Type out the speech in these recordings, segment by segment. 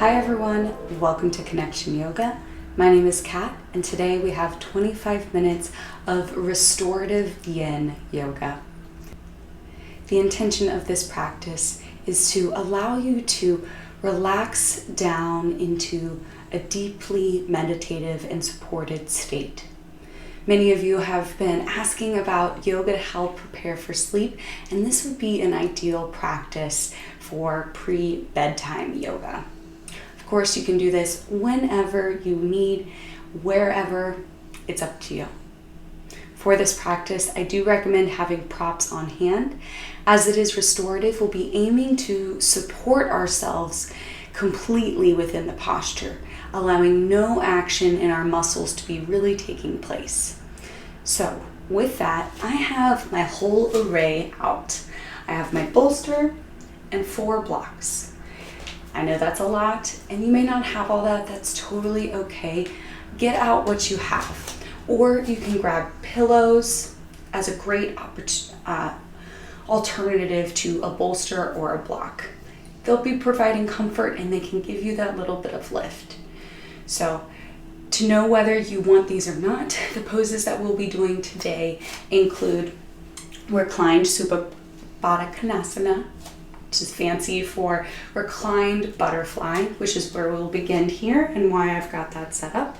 Hi everyone, welcome to Connection Yoga. My name is Cat, and today we have 25 minutes of restorative yin yoga. The intention of this practice is to allow you to relax down into a deeply meditative and supported state. Many of you have been asking about yoga to help prepare for sleep, and this would be an ideal practice for pre-bedtime yoga. Of course, you can do this whenever you need, wherever, it's up to you. For this practice, I do recommend having props on hand. As it is restorative, we'll be aiming to support ourselves completely within the posture, allowing no action in our muscles to be really taking place. So with that, I have my whole array out. I have my bolster and 4 blocks. I know that's a lot, and you may not have all that. That's totally okay. Get out what you have. Or you can grab pillows as a great alternative to a bolster or a block. They'll be providing comfort and they can give you that little bit of lift. So to know whether you want these or not, the poses that we'll be doing today include Reclined Supine, which is fancy for reclined butterfly, which is where we'll begin here and why I've got that set up.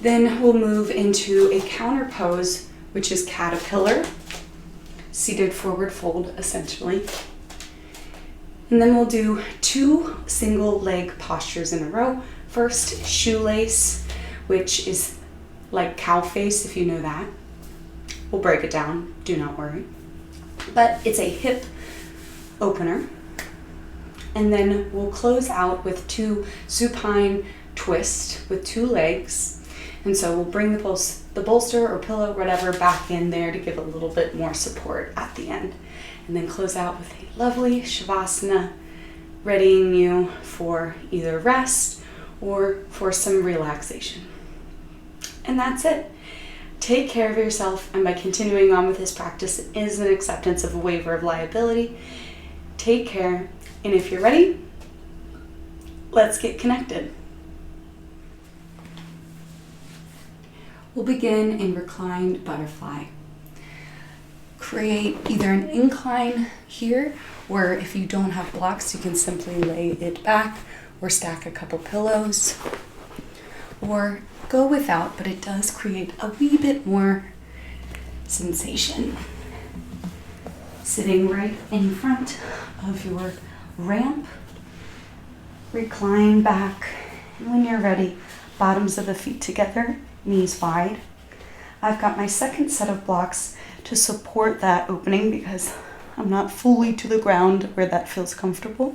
Then we'll move into a counter pose, which is caterpillar, seated forward fold essentially. And then we'll do 2 single leg postures in a row. First, shoelace, which is like cow face, if you know that. We'll break it down, do not worry. But it's a hip opener. And then we'll close out with 2 supine twist with 2 legs. And so we'll bring the bolster or pillow, whatever, back in there to give a little bit more support at the end. And then close out with a lovely shavasana, readying you for either rest or for some relaxation. And that's it. Take care of yourself, and by continuing on with this practice, it is an acceptance of a waiver of liability. Take care, and if you're ready, let's get connected. We'll begin in reclined butterfly. Create either an incline here, or if you don't have blocks, you can simply lay it back or stack a couple pillows, or go without, but it does create a wee bit more sensation. Sitting right in front of your ramp, recline back, and when you're ready, bottoms of the feet together, knees wide. I've got my second set of blocks to support that opening because I'm not fully to the ground where that feels comfortable.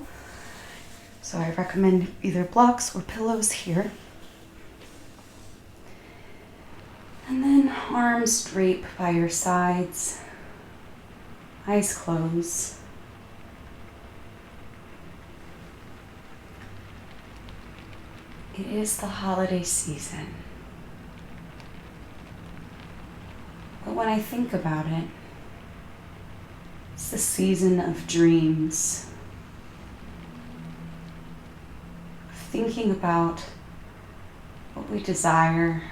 So I recommend either blocks or pillows here. And then arms drape by your sides, eyes closed. It is the holiday season. But when I think about it, it's the season of dreams. Thinking about what we desire,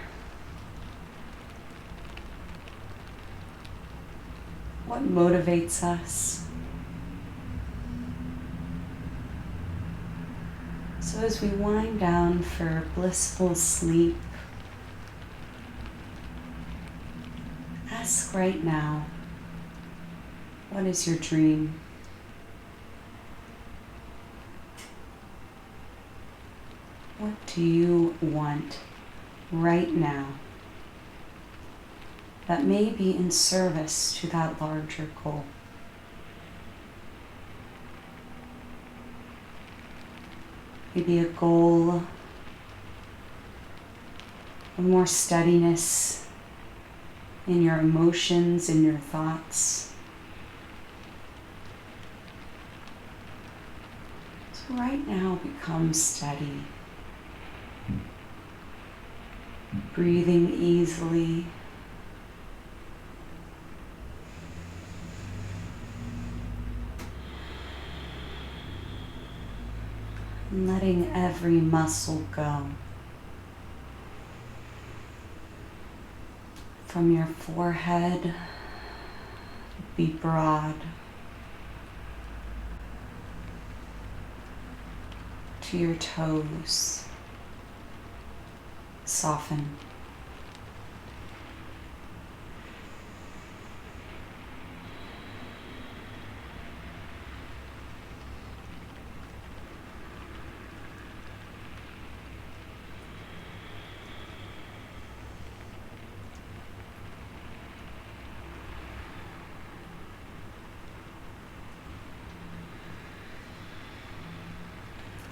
what motivates us. So as we wind down for blissful sleep, ask right now, what is your dream? What do you want right now that may be in service to that larger goal? Maybe a goal of more steadiness in your emotions, in your thoughts. So right now become steady. Breathing easily. and letting every muscle go. From your forehead, be broad, to your toes, soften.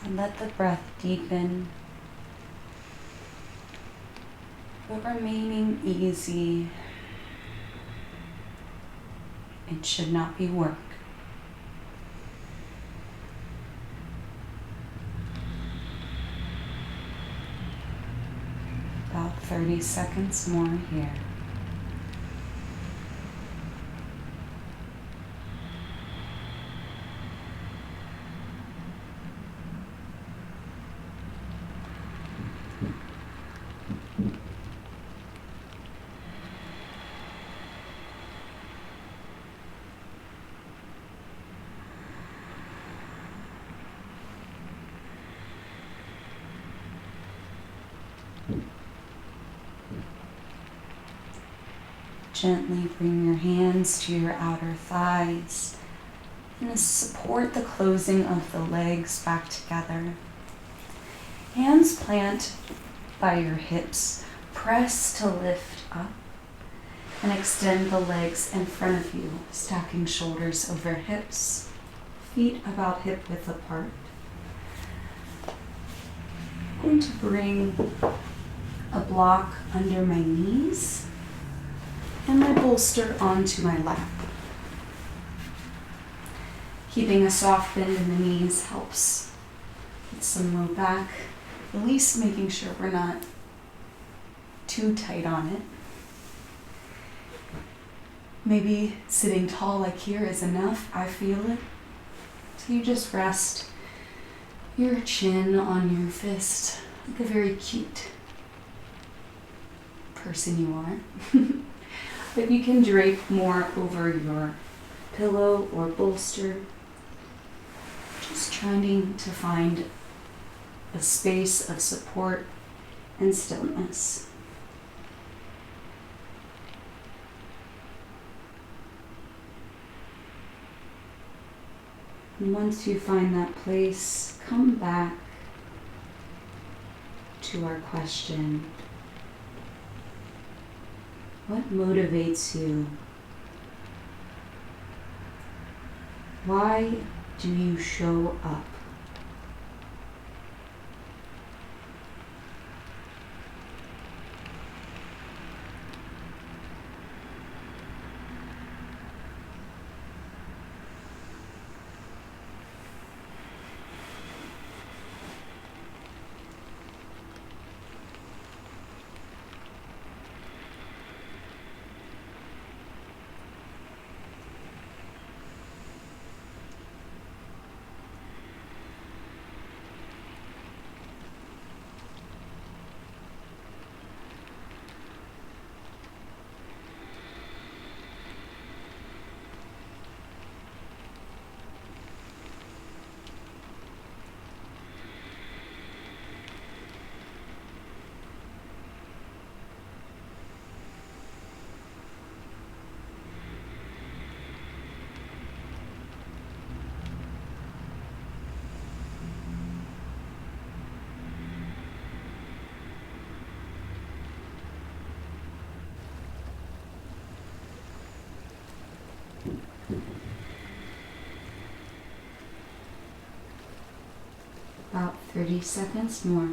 And let the breath deepen, but remaining easy. It should not be work. About 30 seconds more here. Gently bring your hands to your outer thighs and support the closing of the legs back together. Hands plant by your hips. Press to lift up and extend the legs in front of you, stacking shoulders over hips, feet about hip width apart. I'm going to bring a block under my knees and my bolster onto my lap. Keeping a soft bend in the knees helps get some low back, at least making sure we're not too tight on it. Maybe sitting tall like here is enough, I feel it. So you just rest your chin on your fist, like a very cute person you are. But you can drape more over your pillow or bolster, just trying to find a space of support and stillness. And once you find that place, come back to our question. What motivates you? Why do you show up? About 30 seconds more.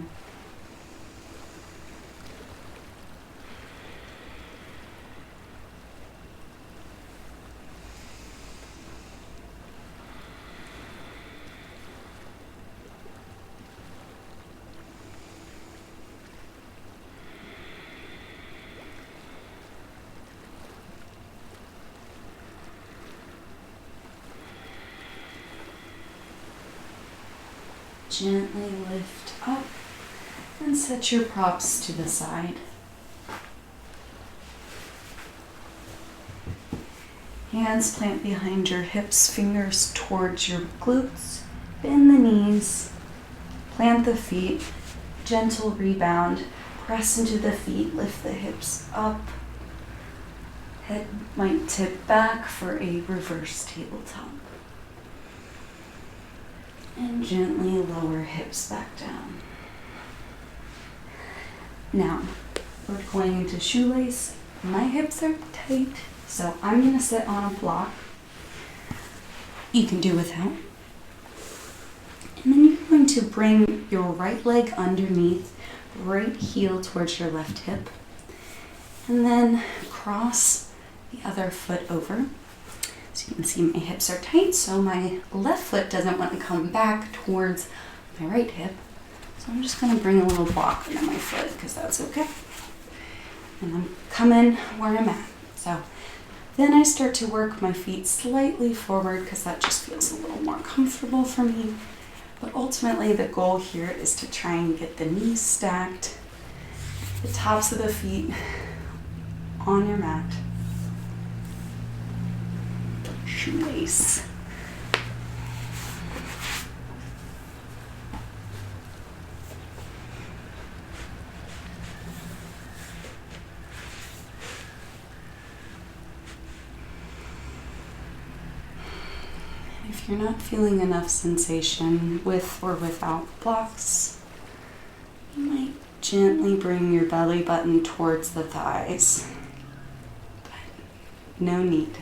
Gently lift up and set your props to the side. Hands plant behind your hips, fingers towards your glutes. Bend the knees, plant the feet, gentle rebound. Press into the feet, lift the hips up. Head might tip back for a reverse tabletop. And gently lower hips back down. Now, we're going into shoelace. My hips are tight, so I'm going to sit on a block. You can do without. And then you're going to bring your right leg underneath, right heel towards your left hip. And then cross the other foot over. So you can see my hips are tight, so my left foot doesn't want to come back towards my right hip. So I'm just going to bring a little block into my foot because that's okay. And I'm coming where I'm at. So then I start to work my feet slightly forward because that just feels a little more comfortable for me. But ultimately the goal here is to try and get the knees stacked, the tops of the feet on your mat. Shoelace. If you're not feeling enough sensation with or without blocks, you might gently bring your belly button towards the thighs, but no need.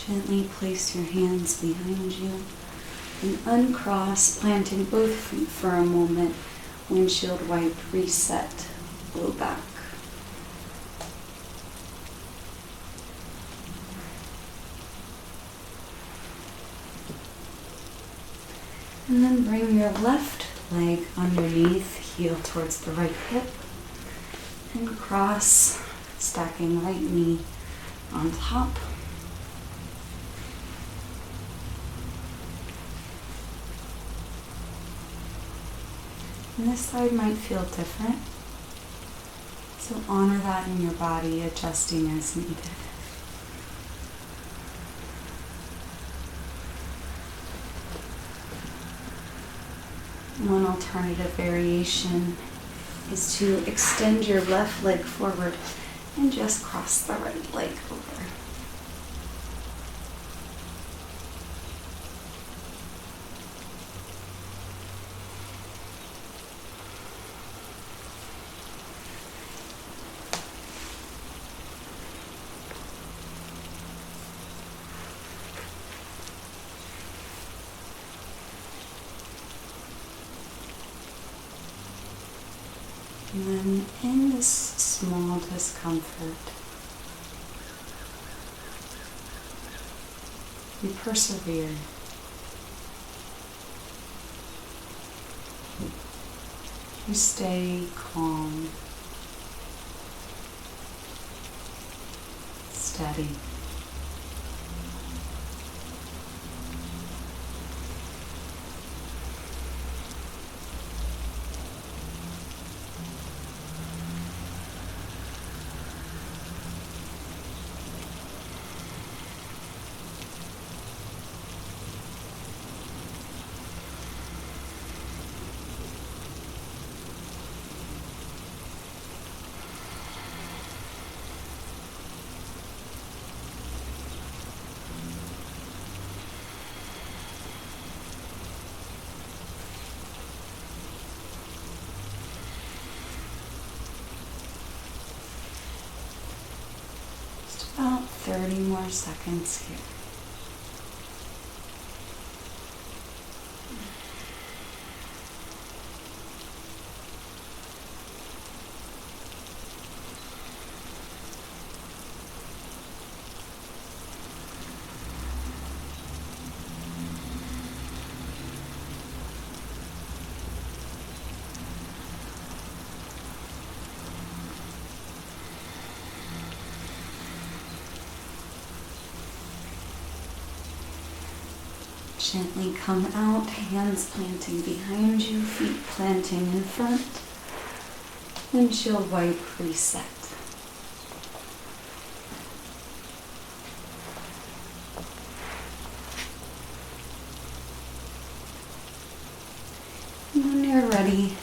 Gently place your hands behind you and uncross, planting both feet for a moment. Windshield wipe, reset, low back. And then bring your left leg underneath, heel towards the right hip, and cross, stacking right knee on top. And this side might feel different, so honor that in your body, adjusting as needed. One alternative variation is to extend your left leg forward and just cross the right leg over. And then in this small discomfort, you persevere. You stay calm, steady. About 30 more seconds here. Gently come out, hands planting behind you, feet planting in front. Windshield wipe reset. And when you're ready,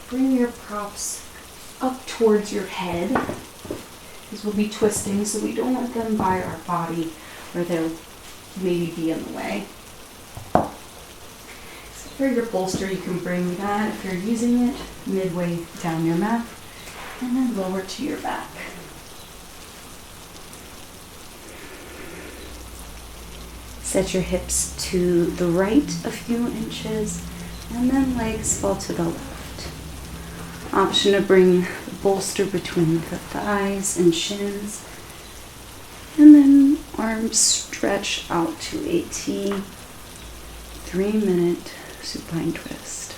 bring your props up towards your head. These will be twisting, so we don't want them by our body where they'll maybe be in the way. So for your bolster, you can bring that, if you're using it, midway down your mat, and then lower to your back. Set your hips to the right a few inches, and then legs fall to the left. Option to bring the bolster between the thighs and shins, and then arms stretch out to a T, 3-minute supine twist.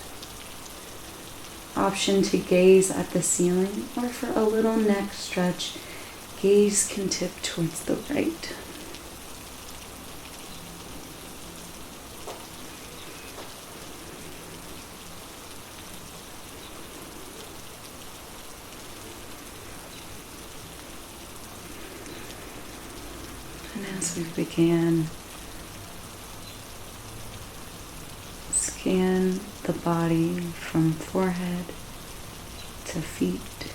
Option to gaze at the ceiling, or for a little neck stretch, gaze can tip towards the right. And as we begin, scan the body from forehead to feet,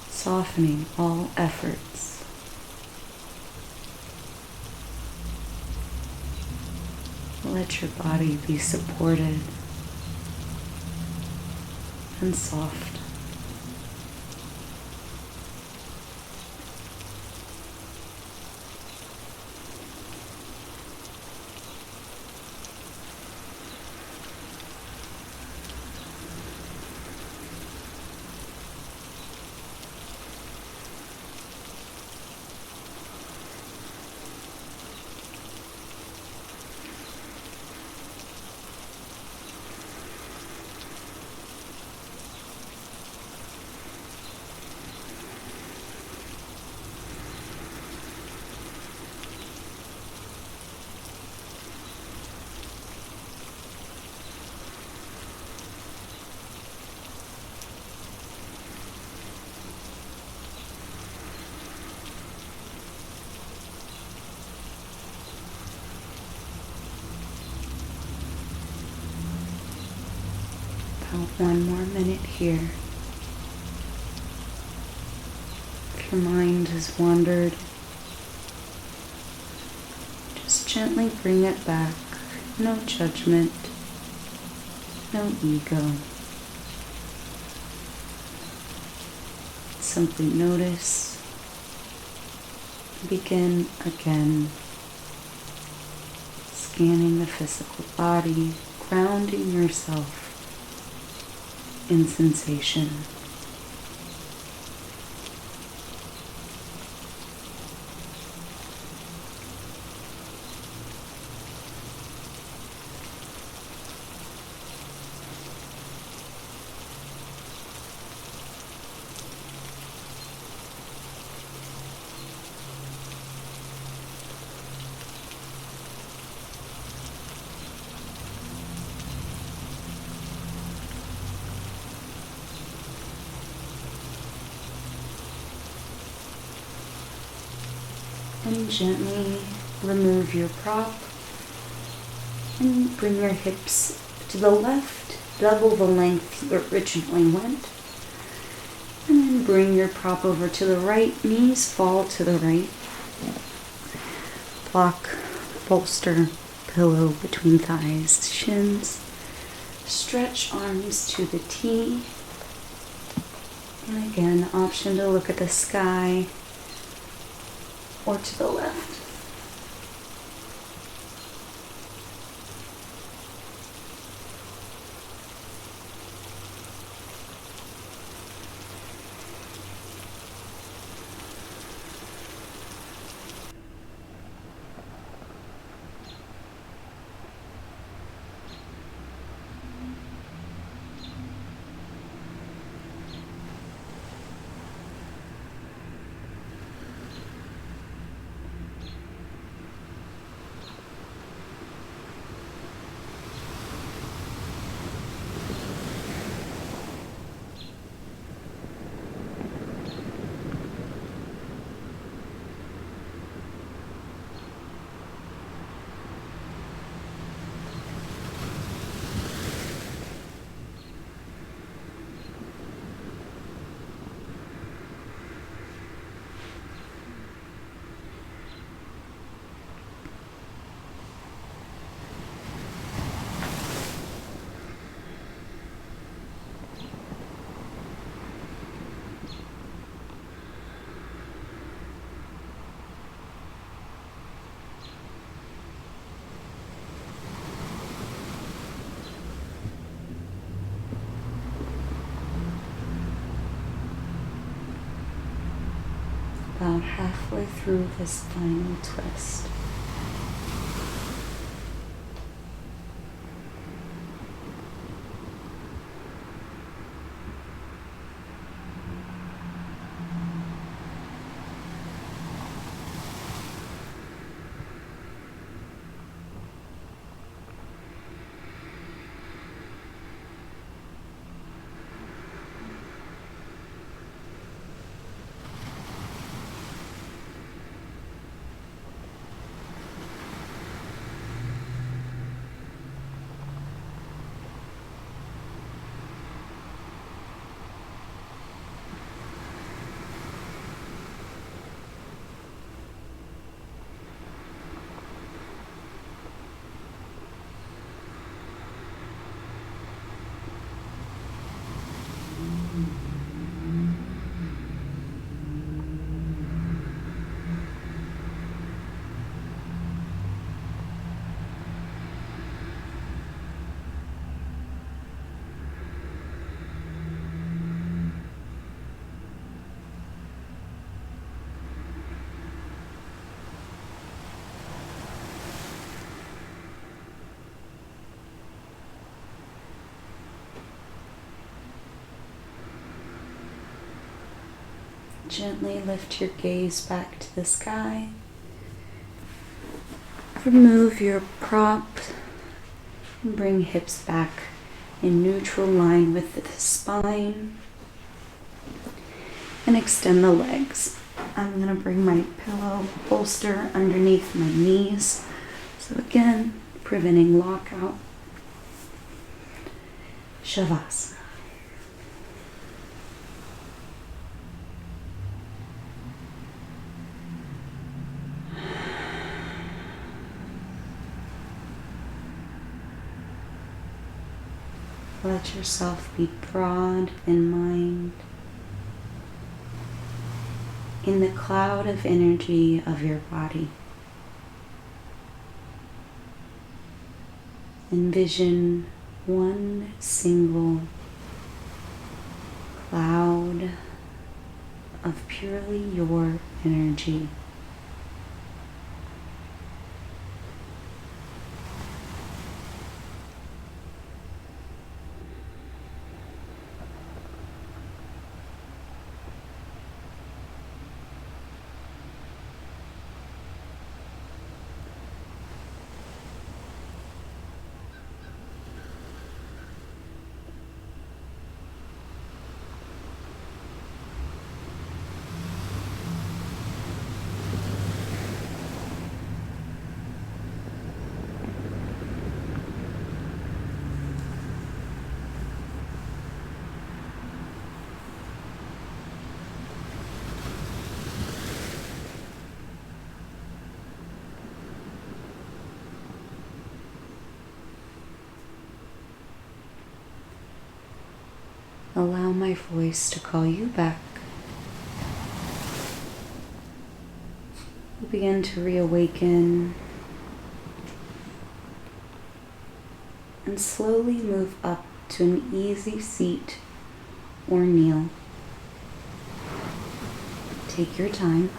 softening all efforts. Let your body be supported and soft. About 1 more minute here. If your mind has wandered, just gently bring it back. No judgment, no ego. Simply notice. Begin again. Scanning the physical body, grounding yourself in sensation. And gently remove your prop and bring your hips to the left, double the length you originally went. And then bring your prop over to the right, knees fall to the right. Block, bolster, pillow between thighs, shins. Stretch arms to the T. And again, option to look at the sky or to the left. About halfway through this final twist. Gently lift your gaze back to the sky. Remove your prop and bring hips back in neutral line with the spine. And extend the legs. I'm going to bring my pillow bolster underneath my knees. So again, preventing lockout. Shavasana. Let yourself be broad in mind, in the cloud of energy of your body. Envision one single cloud of purely your energy. Allow my voice to call you back. You begin to reawaken and slowly move up to an easy seat or kneel. Take your time.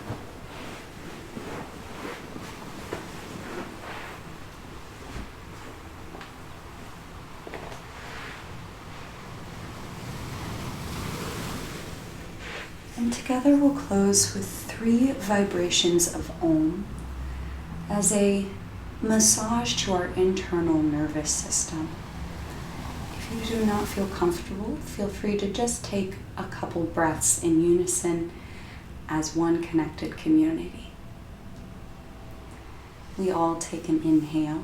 And together we'll close with 3 vibrations of Om as a massage to our internal nervous system. If you do not feel comfortable, feel free to just take a couple breaths in unison as one connected community. We all take an inhale.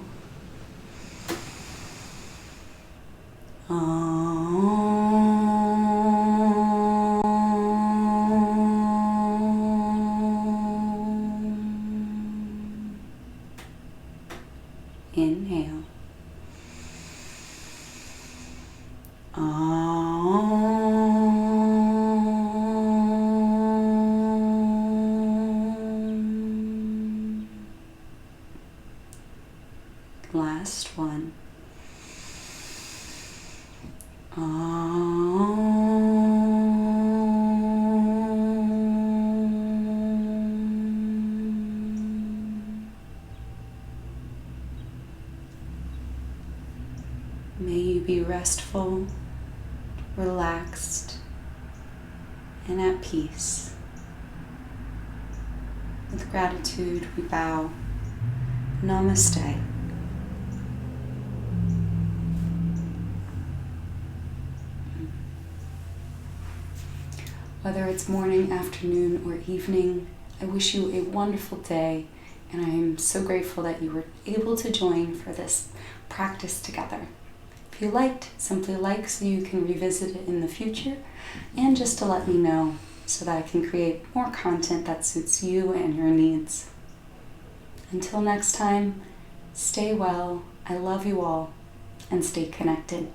Inhale. Last one. May you be restful, relaxed, and at peace. With gratitude, we bow. Namaste. Whether it's morning, afternoon, or evening, I wish you a wonderful day, and I am so grateful that you were able to join for this practice together. If you liked, simply like so you can revisit it in the future, and just to let me know so that I can create more content that suits you and your needs. Until next time, stay well, I love you all, and stay connected.